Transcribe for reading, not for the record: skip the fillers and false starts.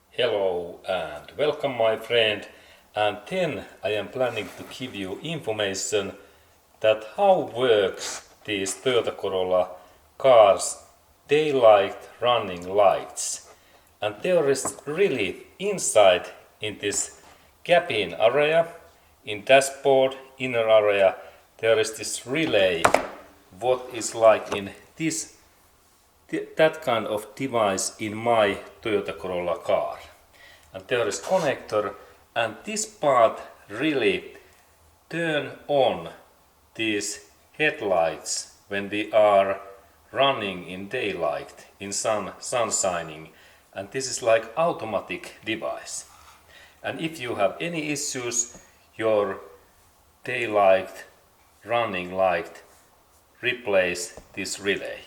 Hello and welcome my friend, and then I am planning to give you information that how works these Toyota Corolla cars daylight running lights. And there is really inside in this cabin area, in dashboard inner area, there is this relay what is like in this that kind of device in my Toyota Corolla car. And there is connector, and this part really turn on these headlights when they are running in daylight, in sun shining, and this is like automatic device. And if you have any issues, your daylight running light replace this relay.